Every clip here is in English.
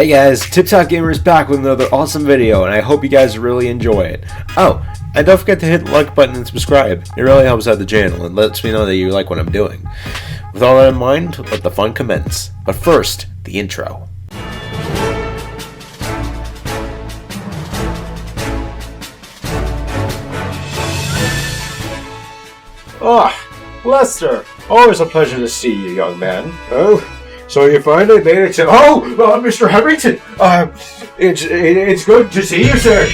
Hey guys, TipTop Gamer is back with another awesome video, and I hope you guys really enjoy it. Oh, and don't forget to hit the like button and subscribe. It really helps out the channel and lets me know that you like what I'm doing. With all that in mind, let the fun commence. But first, the intro. Lester, always a pleasure to see you, young man. Oh, so you finally made it to... Mr. Harrington! It's good to see you, sir.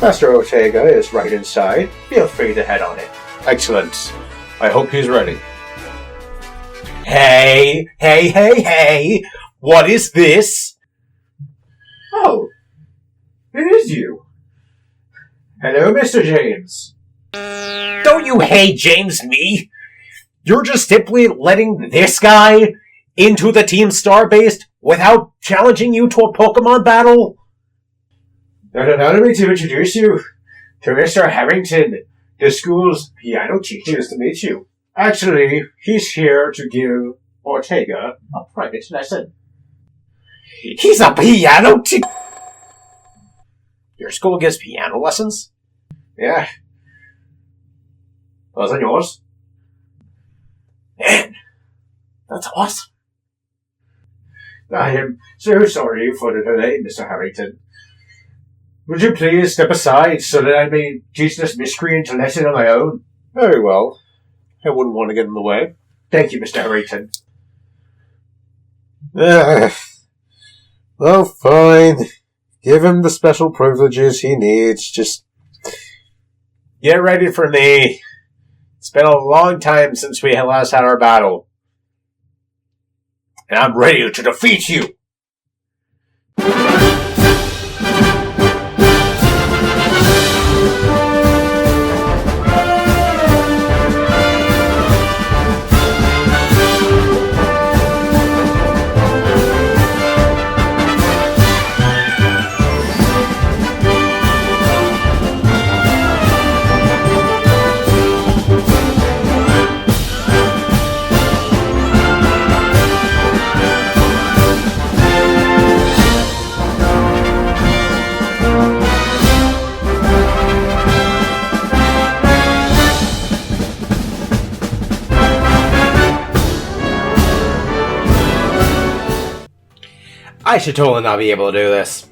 Master Ortega is right inside. Feel free to head on in. Excellent. I hope he's ready. Hey! What is this? Oh, it is you. Hello, Mr. James. Don't you hate James me? You're just simply letting this guy into the Team Starbase without challenging you to a Pokemon battle? Allow me to introduce you to Mr. Harrington, the school's piano teacher. Nice to meet you. Actually, he's here to give Ortega a private lesson. He's a piano teacher? Your school gives piano lessons? Yeah. Was that yours? Man, that's awesome. I am so sorry for the delay, Mr. Harrington. Would you please step aside so that I may teach this miscreant a lesson on my own? Very well. I wouldn't want to get in the way. Thank you, Mr. Harrington. Well, fine. Give him the special privileges he needs. Just get ready for me. It's been a long time since we last had our battle. And I'm ready to defeat you! I should totally not be able to do this.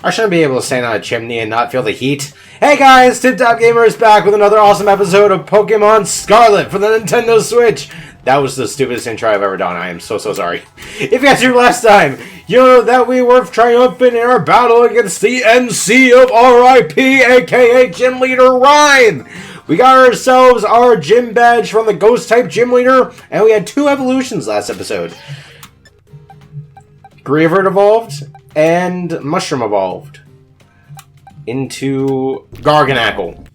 I shouldn't be able to stand on a chimney and not feel the heat. Hey guys, TipTop Gamer is back with another awesome episode of Pokemon Scarlet for the Nintendo Switch. That was the stupidest intro I've ever done. I am so sorry. If you guys heard last time, you know that we were triumphant in our battle against the MC of RIP, aka Gym Leader Rhyme. We got ourselves our gym badge from the Ghost-type Gym Leader, and we had 2 evolutions last episode. Greavard evolved, and Mushroom evolved into Garganacl.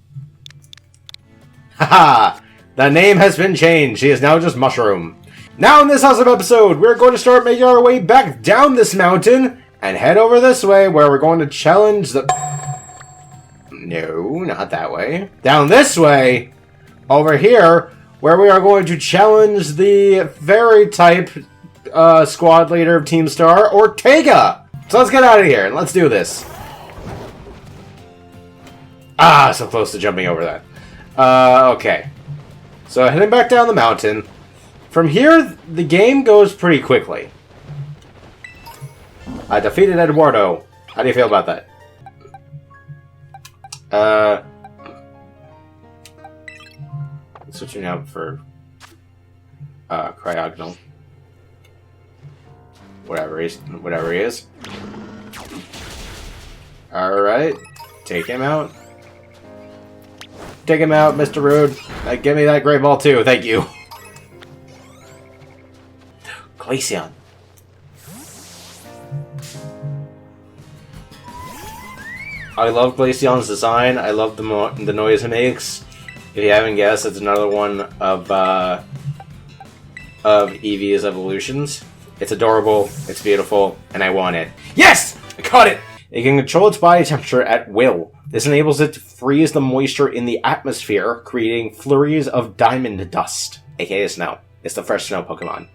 Haha! The name has been changed. He is now just Mushroom. Now in this awesome episode, we're going to start making our way back down this mountain, and head over this way, where we're going to challenge the... No, not that way. Down this way, over here, where we are going to challenge the Fairy-type squad leader of Team Star, Ortega! So let's get out of here, and let's do this. Ah, so close to jumping over that. Okay. So heading back down the mountain. From here, the game goes pretty quickly. I defeated Eduardo. How do you feel about that? Switching out for Cryogonal. Whatever he is. Alright. Take him out. Take him out, Mr. Rude. Give me that Great Ball too, thank you. Glaceon. I love Glaceon's design. I love the noise it makes. If you haven't guessed, it's another one of Eevee's evolutions. It's adorable, it's beautiful, and I want it. Yes! I caught it! It can control its body temperature at will. This enables it to freeze the moisture in the atmosphere, creating flurries of diamond dust, aka snow. It's the Fresh Snow Pokemon.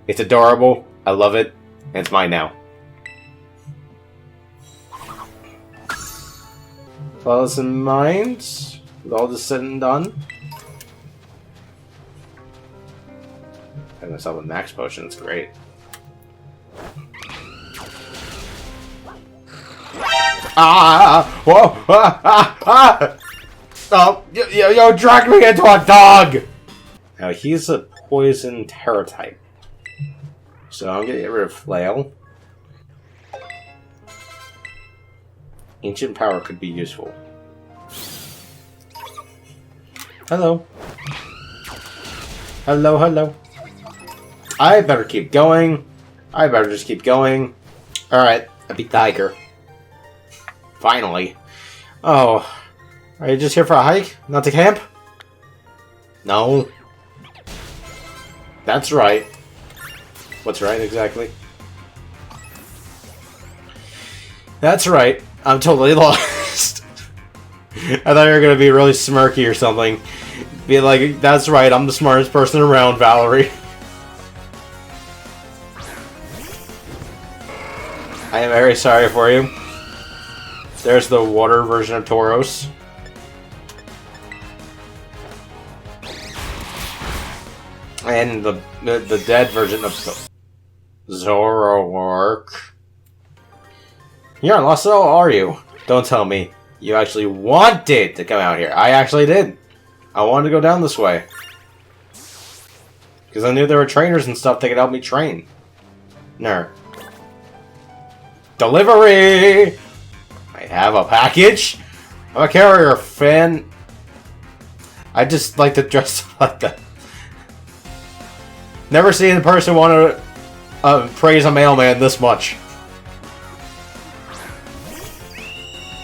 It's adorable. I love it. And it's mine now. With all this in mind, with all this said and done, I have myself a max potion. It's great. Ah! Whoa! Ah! Ah! Ah! Oh! Yo! Drag me into a dog! Now he's a poison terror type, so I'm gonna get rid of Flail. Ancient Power could be useful. Hello. Hello, hello. I better keep going. I better just keep going. Alright, I beat Tiger. Finally. Oh. Are you just here for a hike? Not to camp? No. That's right. What's right, exactly? That's right. I'm totally lost. I thought you were gonna be really smirky or something. Be like, that's right, I'm the smartest person around, Valerie. I am very sorry for you. There's the water version of Tauros. And the dead version of Zoroark. You're not lost at all, are you? Don't tell me. You actually wanted to come out here. I actually did. I wanted to go down this way. Because I knew there were trainers and stuff that could help me train. No. Delivery! I have a package. I'm a carrier fan. I just like to dress like that. Never seen a person want to praise a mailman this much.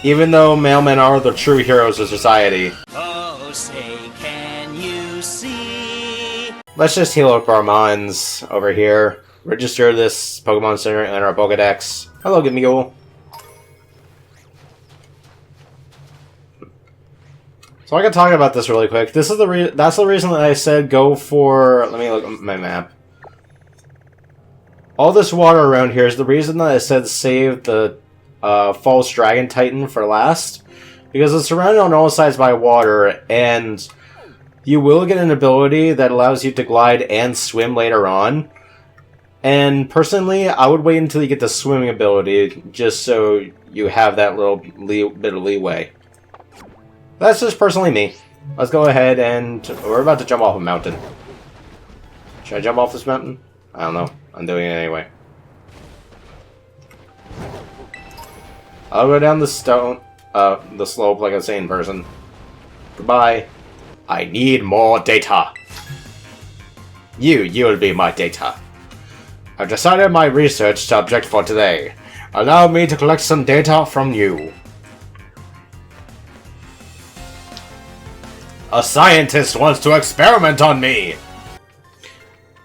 Even though mailmen are the true heroes of society. Oh, say, can you see? Let's just heal up our minds over here. Register this Pokemon Center in our Pokedex. Hello, Gimmighoul. So I can talk about this really quick. This is that's the reason that I said go for... Let me look at my map. All this water around here is the reason that I said save the False Dragon Titan for last. Because it's surrounded on all sides by water, and you will get an ability that allows you to glide and swim later on. And personally, I would wait until you get the swimming ability, just so you have that little bit of leeway. That's just personally me. Let's go ahead and... We're about to jump off a mountain. Should I jump off this mountain? I don't know. I'm doing it anyway. I'll go down the slope like a sane person. Goodbye. I need more data. You'll be my data. I've decided my research subject for today. Allow me to collect some data from you. A scientist wants to experiment on me!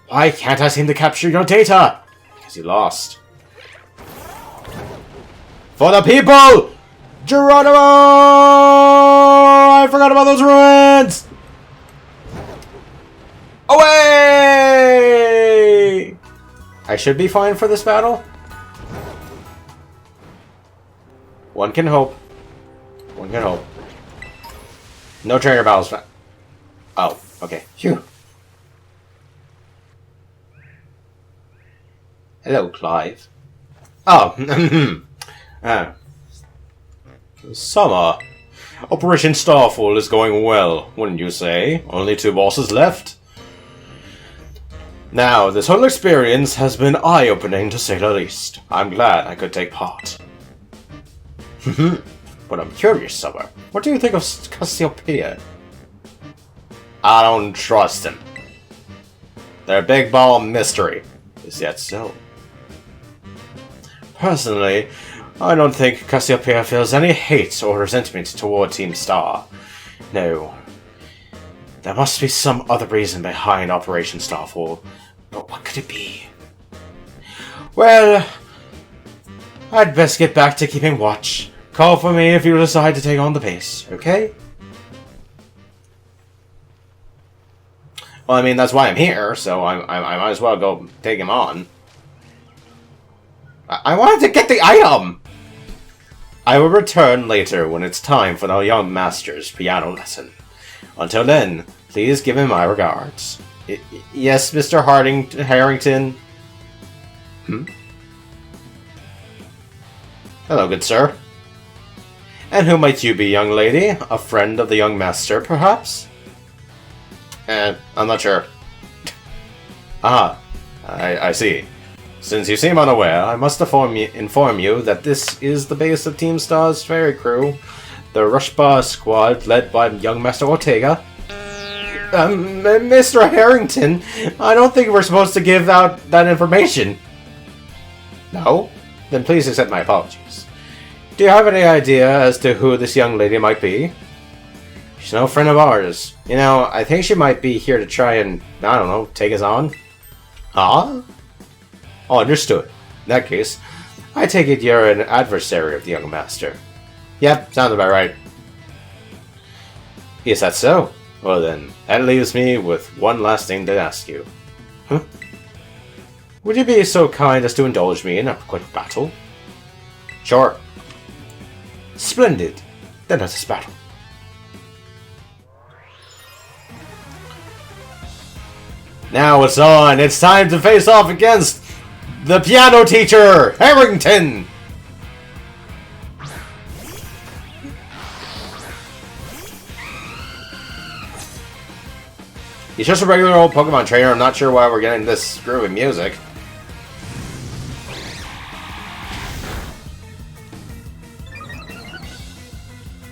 Why can't I seem to capture your data? Because you lost. For the people! Geronimo! I forgot about those ruins! Away! I should be fine for this battle. One can hope. One can hope. No trainer battles. Oh, okay. Phew. Hello, Clive. Oh, Summer. Operation Starfall is going well, wouldn't you say? Only 2 bosses left. Now, this whole experience has been eye-opening to say the least. I'm glad I could take part. But I'm curious, Summer. What do you think of Cassiopeia? I don't trust him. They're a big ball of mystery. Is that so? Personally, I don't think Cassiopeia feels any hate or resentment toward Team Star. No. There must be some other reason behind Operation Starfall. But what could it be? Well, I'd best get back to keeping watch. Call for me if you decide to take on the pace, okay? Well, I mean, that's why I'm here, so I might as well go take him on. I wanted to get the item! I will return later when it's time for the young master's piano lesson. Until then, please give him my regards. Yes, Mr. Harrington? Hello, good sir. And who might you be, young lady? A friend of the young master, perhaps? I'm not sure. I see. Since you seem unaware, I must inform you that this is the base of Team Star's ferry crew, the Ruchbah Squad, led by young Master Ortega. Mr. Harrington, I don't think we're supposed to give out that information. No? Then please accept my apologies. Do you have any idea as to who this young lady might be? She's no friend of ours. You know, I think she might be here to try and, I don't know, take us on. Huh? Oh, understood. In that case, I take it you're an adversary of the young master. Yep, sounds about right. Is that so? Well then, that leaves me with one last thing to ask you. Huh? Would you be so kind as to indulge me in a quick battle? Sure. Splendid. Then let us battle. Now it's on! It's time to face off against the piano teacher, Harrington! He's just a regular old Pokemon trainer. I'm not sure why we're getting this groovy music.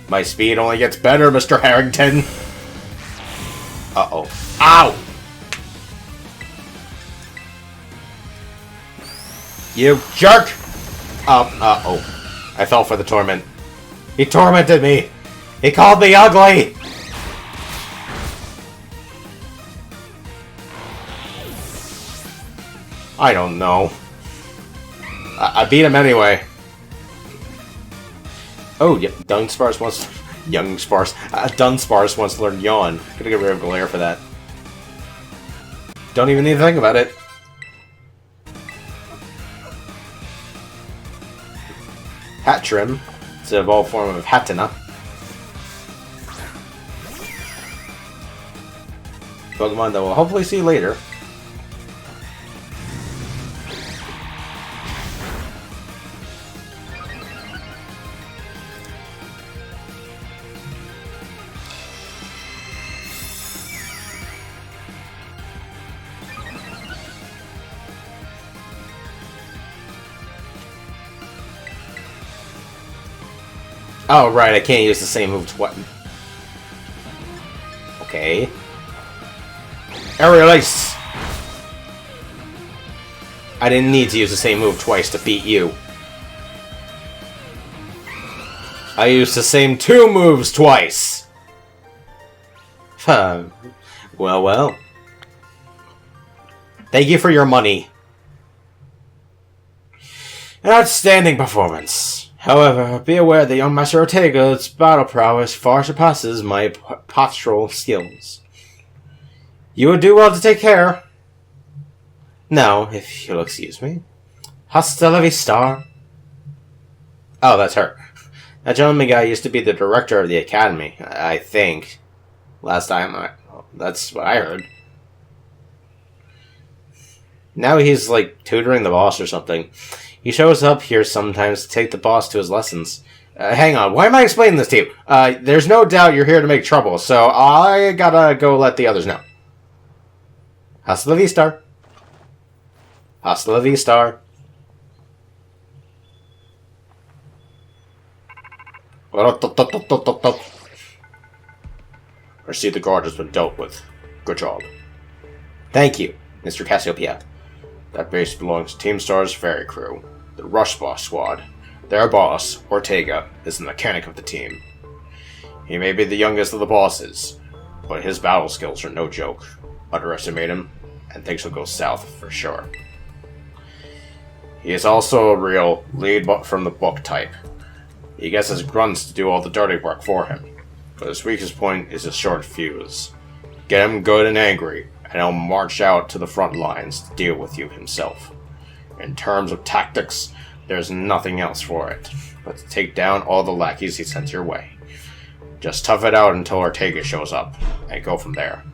My speed only gets better, Mr. Harrington. Uh-oh. Ow! You jerk! Uh-oh. I fell for the torment. He tormented me! He called me ugly! I don't know. I beat him anyway. Oh, yeah, Dunsparce wants... Dunsparce wants to learn Yawn. Gotta get rid of Glare for that. Don't even need to think about it. Hat Trim. It's an evolved form of Hatenna. Pokemon that we'll hopefully see later. Oh, right, I can't use the same move twice. Okay. Aerial Ace! I didn't need to use the same move twice to beat you. I used the same 2 moves twice! Well. Thank you for your money. An outstanding performance. However, be aware that young Master Ortega's battle prowess far surpasses my postural skills. You would do well to take care. Now, if you'll excuse me. Hasta la vista. Oh, that's her. That gentleman guy used to be the director of the academy, I think. Last time, that's what I heard. Now he's, like, tutoring the boss or something. He shows up here sometimes to take the boss to his lessons. Hang on, why am I explaining this to you? There's no doubt you're here to make trouble, so I gotta go let the others know. Hasta la vista. Hasta la vista. I see the guard has been dealt with. Good job. Thank you, Mr. Cassiopeia. That base belongs to Team Star's ferry crew, the Ruchbah Squad. Their boss, Ortega, is the mechanic of the team. He may be the youngest of the bosses, but his battle skills are no joke. Underestimate him, and things will go south for sure. He is also a real lead from the book type. He gets his grunts to do all the dirty work for him, but his weakest point is his short fuse. Get him good and angry, and he'll march out to the front lines to deal with you himself. In terms of tactics, there's nothing else for it but to take down all the lackeys he sends your way. Just tough it out until Ortega shows up, and go from there.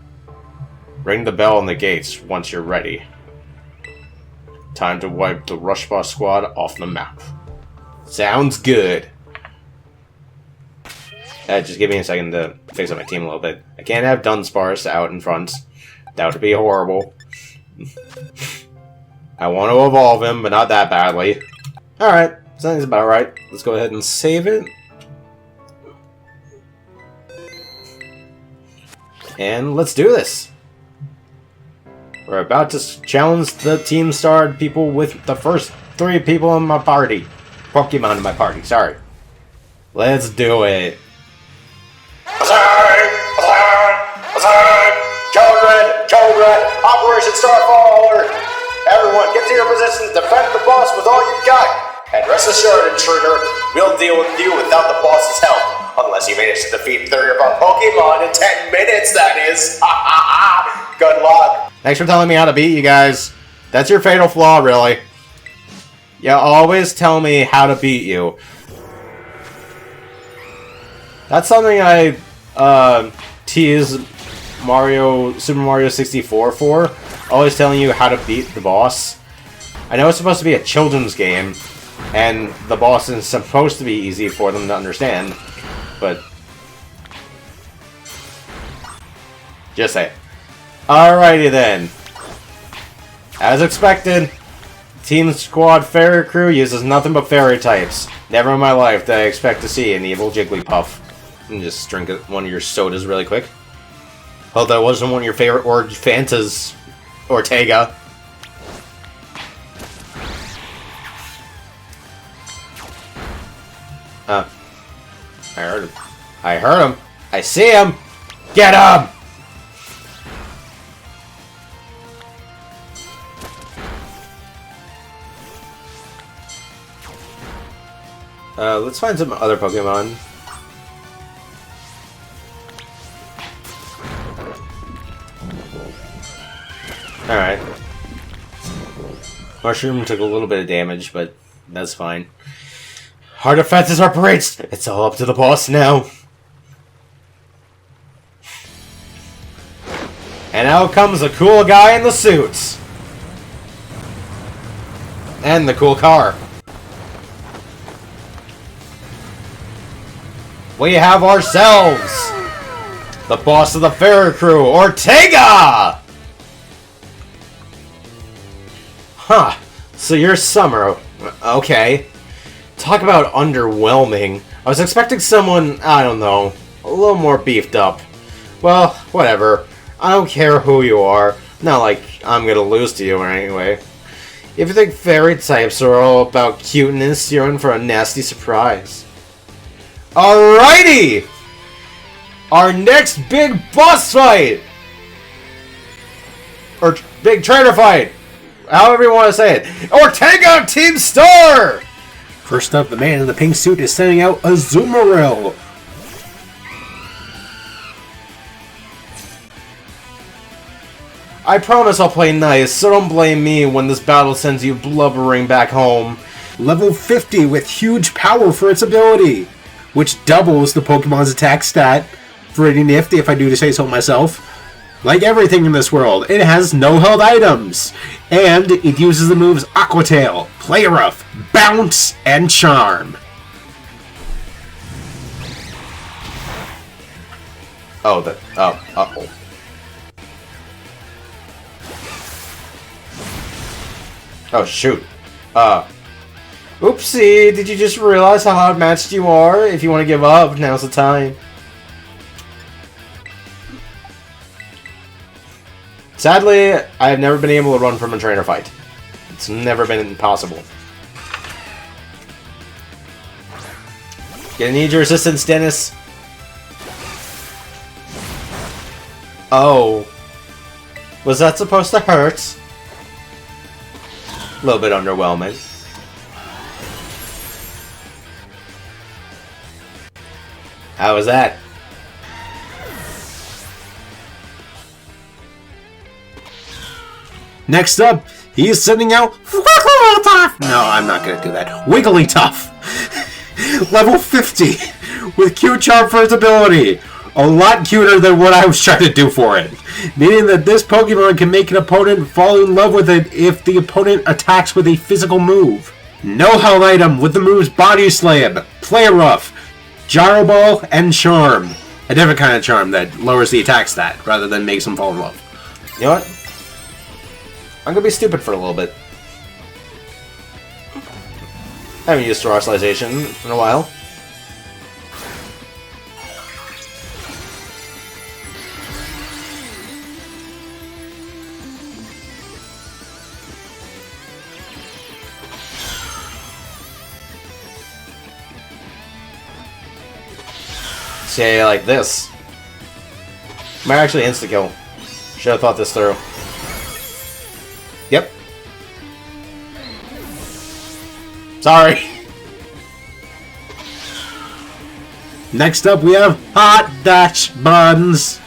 Ring the bell on the gates once you're ready. Time to wipe the Ruchbah Squad off the map. Sounds good. Just give me a second to fix up my team a little bit. I can't have Dunsparce out in front. That would be horrible. I want to evolve him, but not that badly. Alright, sounds about right. Let's go ahead and save it. And let's do this. We're about to challenge the Team Star people with the first 3 people in my party. Pokemon in my party, sorry. Let's do it. Children, Operation Starfall! Everyone, get to your positions, defend the boss with all you've got. And rest assured, intruder, we'll deal with you without the boss's help. Unless you manage to defeat 30 of our Pokemon in 10 minutes, that is. Ha ha ha! Good luck. Thanks for telling me how to beat you guys. That's your fatal flaw, really. You always tell me how to beat you. That's something I tease Super Mario 64 for. Always telling you how to beat the boss. I know it's supposed to be a children's game, and the boss is supposed to be easy for them to understand, but just say it. Alrighty then. As expected, Team Squad Fairy Crew uses nothing but fairy types. Never in my life did I expect to see an evil Jigglypuff. And just drink one of your sodas really quick. Hope that wasn't one of your favorite Fantas, Ortega. I heard him. I heard him. I see him. Get him! Let's find some other Pokemon. Alright. Mushroom took a little bit of damage, but that's fine. Our defenses are breached! It's all up to the boss now. And out comes the cool guy in the suits. And the cool car. We have ourselves the boss of the Fairy Crew, Ortega! Huh, so you're Summer. Okay. Talk about underwhelming. I was expecting someone, I don't know, a little more beefed up. Well, whatever. I don't care who you are. Not like I'm gonna lose to you or anyway. If you think fairy types are all about cuteness, you're in for a nasty surprise. Alrighty! Our next big boss fight! Or big trainer fight! However you want to say it. Ortega Team Star! First up, the man in the pink suit is sending out a Azumarill. I promise I'll play nice, so don't blame me when this battle sends you blubbering back home. Level 50 with huge power for its ability, which doubles the Pokemon's attack stat. Pretty nifty if I do say so myself. Like everything in this world, it has no held items, and it uses the moves Aqua Tail, Play Rough, Bounce, and Charm. Oh, uh-oh. Oh, shoot. Oopsie, did you just realize how outmatched you are? If you want to give up, now's the time. Sadly, I have never been able to run from a trainer fight. It's never been possible. Gonna need your assistance, Dennis. Oh. Was that supposed to hurt? A little bit underwhelming. How was that? Next up, he's sending out Wigglytuff. No, I'm not gonna do that. Wigglytuff. Level 50 with Q Charm for its ability. A lot cuter than what I was trying to do for it. Meaning that this Pokemon can make an opponent fall in love with it if the opponent attacks with a physical move. No held item with the moves Body Slam, Play Rough, Gyro Ball, and Charm. A different kind of charm that lowers the attack stat rather than makes them fall in love. You know what? I'm gonna be stupid for a little bit. I haven't used Terrestrialization in a while. See, like this. Might actually insta-kill. Should have thought this through. Yep. Sorry. Next up, we have Hot Dash Buns.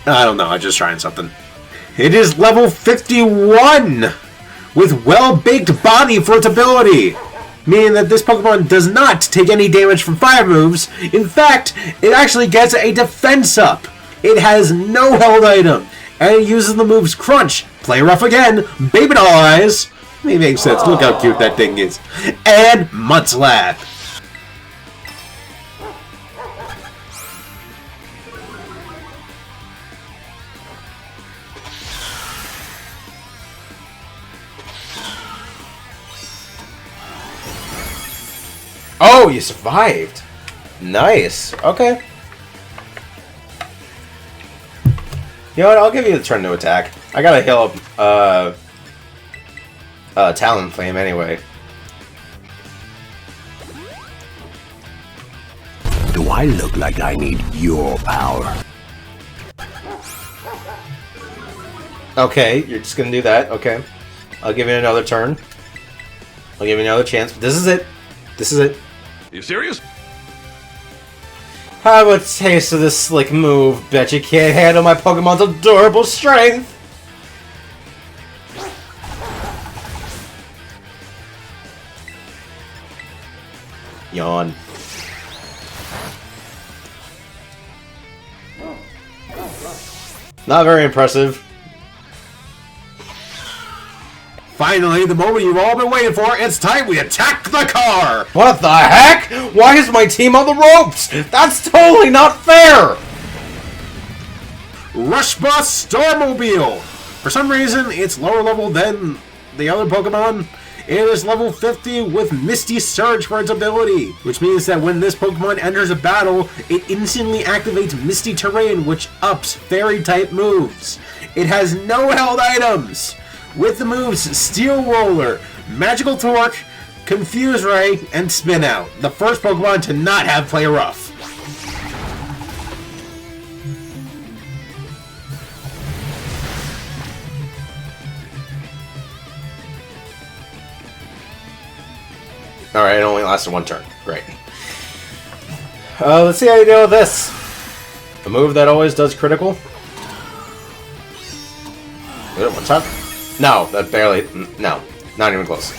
I don't know, I'm just trying something. It is level 51 with Well-Baked Body for its ability. Meaning that this Pokemon does not take any damage from fire moves. In fact, it actually gets a defense up. It has no held item. And it uses the moves Crunch, Play Rough again, Baby Doll Eyes. It makes sense. Look how cute that thing is. And Mudslap. Oh, you survived. Nice. Okay. You know what? I'll give you the turn to attack. I gotta heal up, Talonflame anyway. Do I look like I need your power? Okay, you're just gonna do that. Okay. I'll give you another turn. I'll give you another chance. This is it. This is it. You serious? Have a taste of this slick move. Bet you can't handle my Pokemon's adorable strength. Yawn. Not very impressive. Finally, the moment you've all been waiting for, it's time we attack the car! What the heck? Why is my team on the ropes? That's totally not fair! Ruchbah Starmobile! For some reason, it's lower level than the other Pokemon. It is level 50 with Misty Surge for its ability, which means that when this Pokemon enters a battle, it instantly activates Misty Terrain, which ups Fairy-type moves. It has no held items! With the moves Steel Roller, Magical Torque, Confuse Ray, and Spin Out. The first Pokemon to not have Play Rough. Alright, it only lasted one turn. Great. Let's see how you deal with this. A move that always does critical. One shot? No, that barely... No, not even close.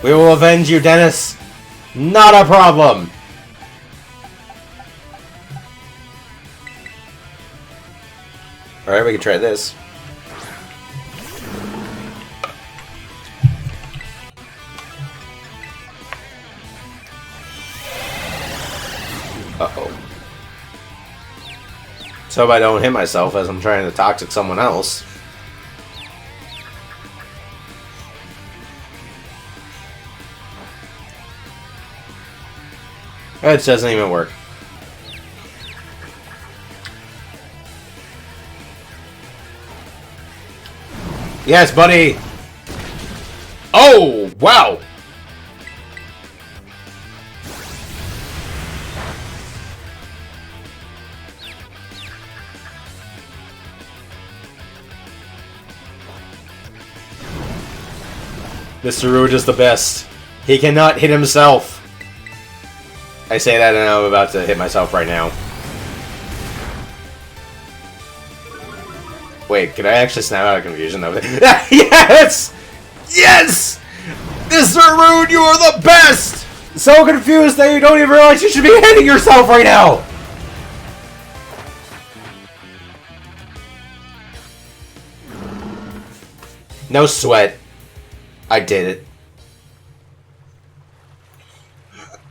We will avenge you, Dennis. Not a problem. Alright, we can try this. Uh-oh. So if I don't hit myself as I'm trying to toxic someone else. It doesn't even work. Yes, buddy! Oh, wow! Mr. Rouge is the best. He cannot hit himself. I say that and I'm about to hit myself right now. Wait, can I actually snap out of confusion of it? Yes! Yes! Mr. Rude, you are the best! So confused that you don't even realize you should be hitting yourself right now! No sweat. I did it.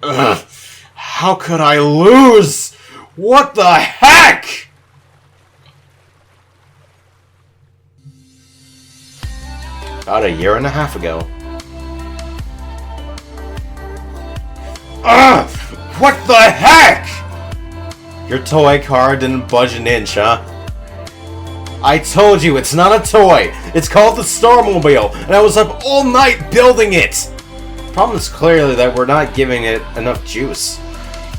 Ugh. How could I lose? What the heck? About a year and a half ago. Ugh! What the heck? Your toy car didn't budge an inch, huh? I told you, it's not a toy. It's called the Starmobile, and I was up all night building it. The problem is clearly that we're not giving it enough juice.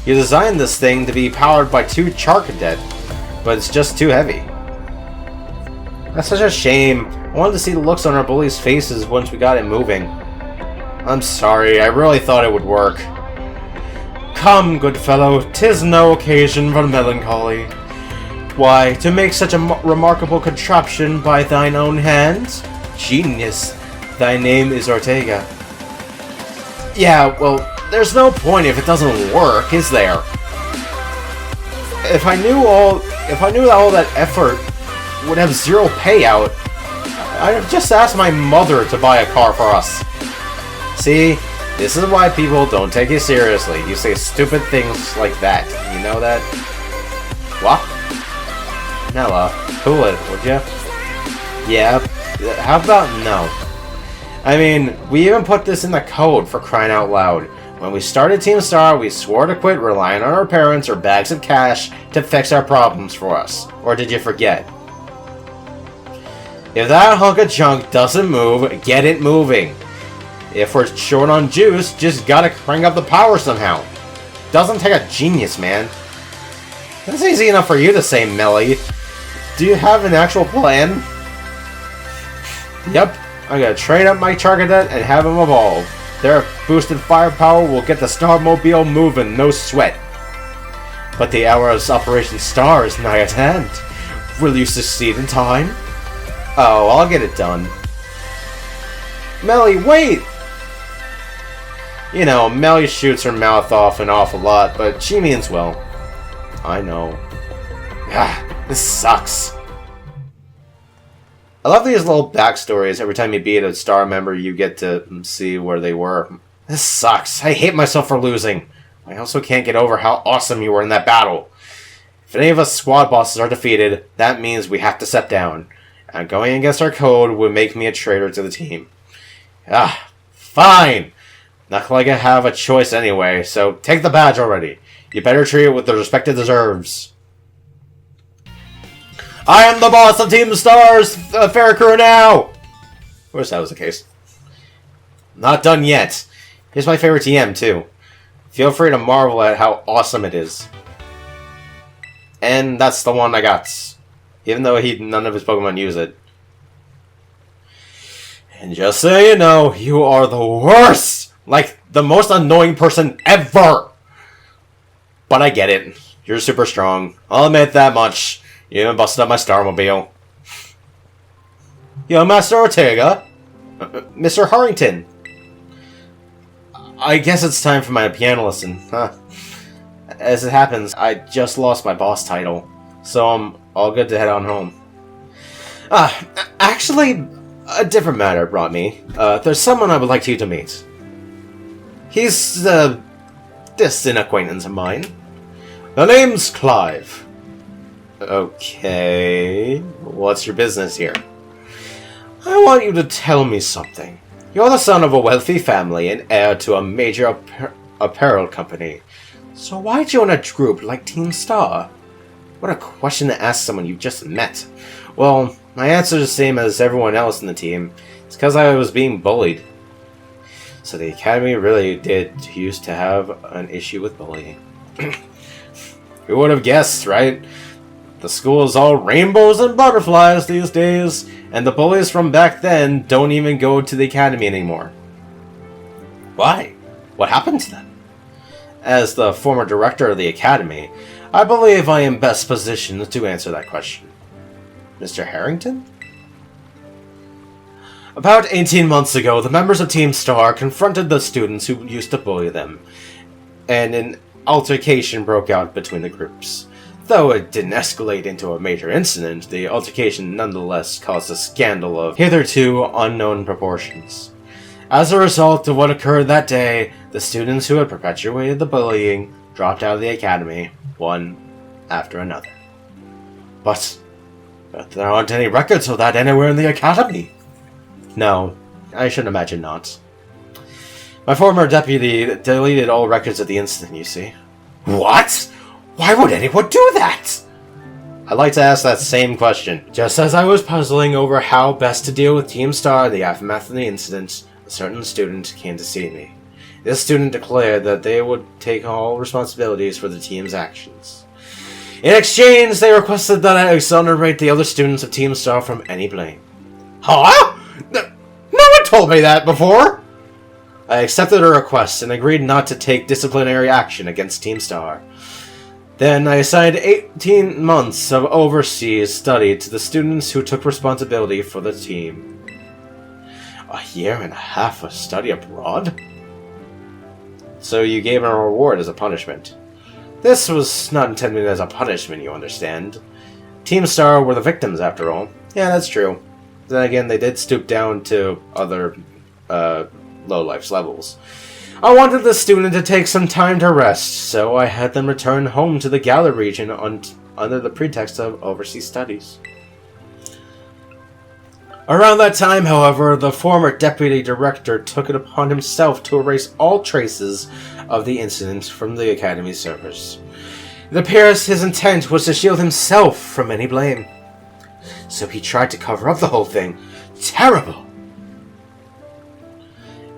You designed this thing to be powered by 2 Charcadet, but it's just too heavy. That's such a shame. I wanted to see the looks on our bullies' faces once we got it moving. I'm sorry, I really thought it would work. Come, good fellow, 'tis no occasion for melancholy. Why, to make such a remarkable contraption by thine own hands? Genius. Thy name is Ortega. Yeah, well, there's no point if it doesn't work, is there? If I knew that all that effort would have 0 payout, I'd have just asked my mother to buy a car for us. See, this is why people don't take you seriously. You say stupid things like that. You know that? What? Nella, cool it, would ya? Yeah, how about no? I mean, we even put this in the code for crying out loud. When we started Team Star, we swore to quit relying on our parents or bags of cash to fix our problems for us. Or did you forget? If that hunk of junk doesn't move, get it moving. If we're short on juice, just gotta crank up the power somehow. Doesn't take a genius, man. That's easy enough for you to say, Melly. Do you have an actual plan? Yep, I'm gonna train up my Charcadet and have him evolve. Their boosted firepower will get the Starmobile moving, no sweat. But the hour of Operation Star is nigh at hand. Will you succeed in time? Oh, I'll get it done. Melly, wait! You know, Melly shoots her mouth off an awful lot, but she means well. I know. Ah, this sucks. I love these little backstories. Every time you beat a star member, you get to see where they were. This sucks. I hate myself for losing. I also can't get over how awesome you were in that battle. If any of us squad bosses are defeated, that means we have to step down. And going against our code would make me a traitor to the team. Ah, fine. Not like I have a choice anyway, so take the badge already. You better treat it with the respect it deserves. I am the boss of Team Star's fair crew now! I wish that was the case. Not done yet. Here's my favorite TM, too. Feel free to marvel at how awesome it is. And that's the one I got. Even though none of his Pokemon use it. And just so you know, you are the worst! Like, the most annoying person ever! But I get it. You're super strong. I'll admit that much. You even busted up my Starmobile. Yo, Master Ortega? Mr. Harrington? I guess it's time for my piano lesson, huh? As it happens, I just lost my boss title, so I'm all good to head on home. Actually, a different matter brought me. There's someone I would like you to meet. He's a distant acquaintance of mine. The name's Clive. Okay, what's your business here? I want you to tell me something. You're the son of a wealthy family and heir to a major apparel company. So why join a group like Team Star? What a question to ask someone you've just met. Well, my answer is the same as everyone else in the team. It's because I was being bullied. So the academy really did used to have an issue with bullying. Who would have guessed, right? The school is all rainbows and butterflies these days, and the bullies from back then don't even go to the academy anymore. Why? What happened to them? As the former director of the Academy, I believe I am best positioned to answer that question. Mr. Harrington? About 18 months ago, the members of Team Star confronted the students who used to bully them, and an altercation broke out between the groups. Though it didn't escalate into a major incident, the altercation nonetheless caused a scandal of hitherto unknown proportions. As a result of what occurred that day, the students who had perpetuated the bullying dropped out of the Academy, one after another. But there aren't any records of that anywhere in the Academy. No, I should imagine not. My former deputy deleted all records of the incident, you see. What? Why would anyone do that? I'd like to ask that same question. Just as I was puzzling over how best to deal with Team Star in the aftermath of the incident, a certain student came to see me. This student declared that they would take all responsibilities for the team's actions. In exchange, they requested that I exonerate the other students of Team Star from any blame. Huh? No one told me that before! I accepted her request and agreed not to take disciplinary action against Team Star. Then I assigned 18 months of overseas study to the students who took responsibility for the team. A year and a half of study abroad? So you gave them a reward as a punishment. This was not intended as a punishment, you understand. Team Star were the victims, after all. Yeah, that's true. Then again, they did stoop down to other, low-life levels. I wanted the student to take some time to rest, so I had them return home to the Galar region under the pretext of overseas studies. Around that time, however, the former deputy director took it upon himself to erase all traces of the incident from the Academy servers. It appears his intent was to shield himself from any blame. So he tried to cover up the whole thing. Terrible!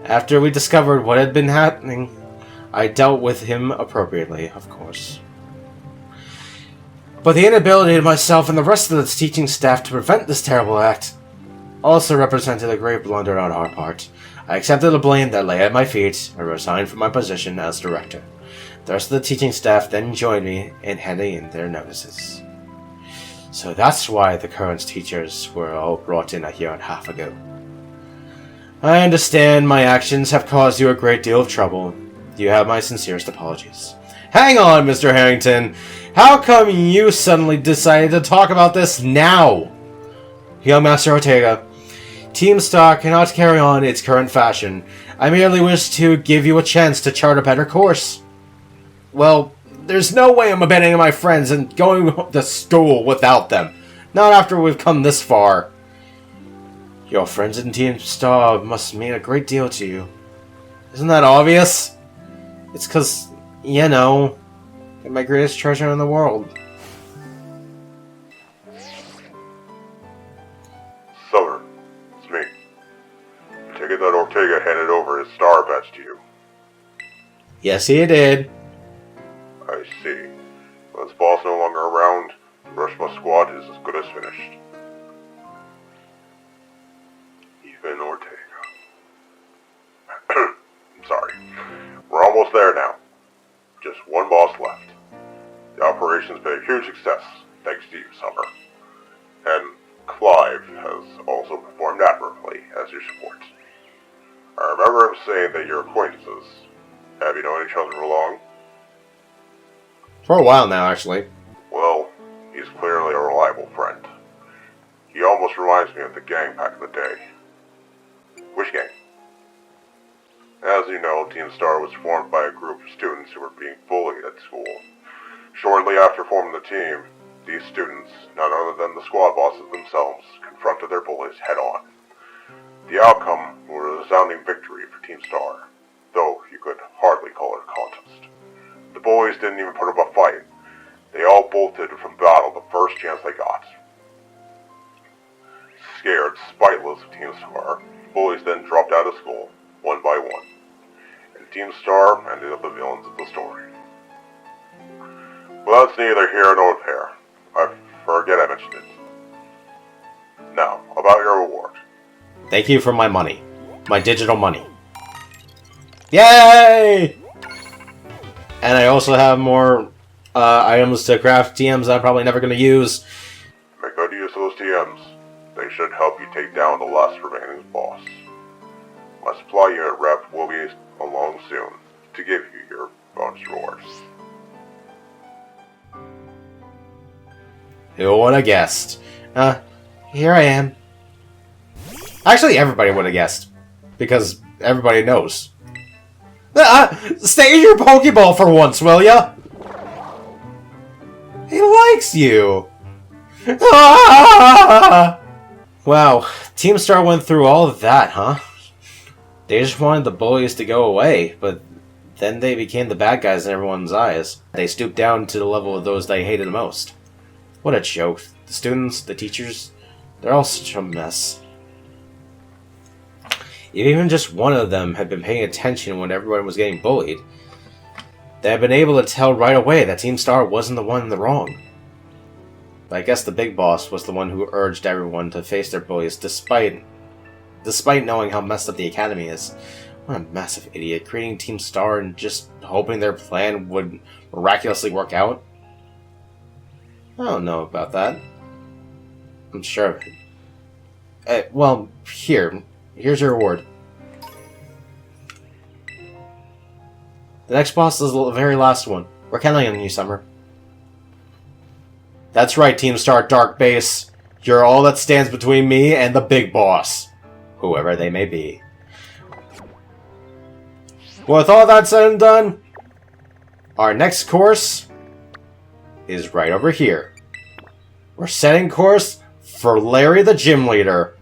After we discovered what had been happening, I dealt with him appropriately, of course. But the inability of myself and the rest of the teaching staff to prevent this terrible act also represented a grave blunder on our part. I accepted the blame that lay at my feet and resigned from my position as director. The rest of the teaching staff then joined me in handing in their notices. So that's why the current teachers were all brought in a year and a half ago. I understand my actions have caused you a great deal of trouble. You have my sincerest apologies. Hang on, Mr. Harrington. How come you suddenly decided to talk about this now? Young Master Ortega, Team Star cannot carry on its current fashion. I merely wish to give you a chance to chart a better course. Well, there's no way I'm abandoning my friends and going to school without them. Not after we've come this far. Your friends in Team Star must mean a great deal to you. Isn't that obvious? It's 'cause, you know, you're my greatest treasure in the world. Summer, it's me. I take it that Ortega handed over his star badge to you. Yes, he did. I see. With his boss no longer around, the Ruchbah Squad is as good as finished. Even Ortega. I'm sorry. We're almost there now. Just one boss left. The operation's been a huge success, thanks to you, Summer. And Clive has also performed admirably as your support. I remember him saying that you're acquaintances. Have you known each other for long? For a while now, actually. Well, he's clearly a reliable friend. He almost reminds me of the gang back in the day. Which gang? As you know, Team Star was formed by a group of students who were being bullied at school. Shortly after forming the team, these students, none other than the squad bosses themselves, confronted their bullies head-on. The outcome was a resounding victory for Team Star, though you could hardly call it a contest. The bullies didn't even put up a fight. They all bolted from battle the first chance they got. Scared, spiteless of Team Star, the bullies then dropped out of school, one by one. And Team Star ended up the villains of the story. Well, that's neither here nor there. I forget I mentioned it. Now, about your reward. Thank you for my money. My digital money. Yay! And I also have more items to craft TMs that I'm probably never going to use. Make good use of those TMs. They should help you take down the last remaining boss. My supply unit rep will be along soon to give you your bonus rewards. Who would have guessed? Here I am. Actually, everybody would have guessed. Because everybody knows. Stay in your Pokeball for once, will ya? He likes you. Wow, Team Star went through all of that, huh? They just wanted the bullies to go away, but then they became the bad guys in everyone's eyes. They stooped down to the level of those they hated the most. What a joke. The students, the teachers, they're all such a mess. If even just one of them had been paying attention when everyone was getting bullied, they had been able to tell right away that Team Star wasn't the one in the wrong. But I guess the big boss was the one who urged everyone to face their bullies despite knowing how messed up the academy is. What a massive idiot, creating Team Star and just hoping their plan would miraculously work out. I don't know about that. I'm sure of it. Well, here's your reward. The next boss is the very last one. We're counting on you, Summer. That's right, Team Star Dark Base. You're all that stands between me and the big boss. Whoever they may be. With all that said and done, our next course is right over here. We're setting course for Larry the Gym Leader.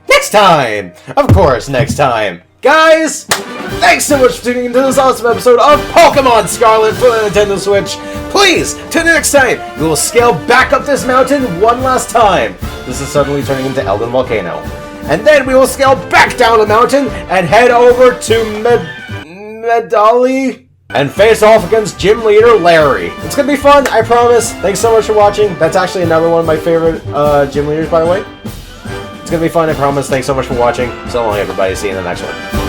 Next time! Of course, next time. Guys, thanks so much for tuning into this awesome episode of Pokemon Scarlet for the Nintendo Switch. Please, till next time, we will scale back up this mountain one last time. This is suddenly turning into Elden Volcano. And then we will scale back down the mountain and head over to Medali and face off against Gym Leader Larry. It's gonna be fun, I promise. Thanks so much for watching. That's actually another one of my favorite gym leaders, by the way. It's gonna be fun, I promise. Thanks so much for watching. So long, everybody. See you in the next one.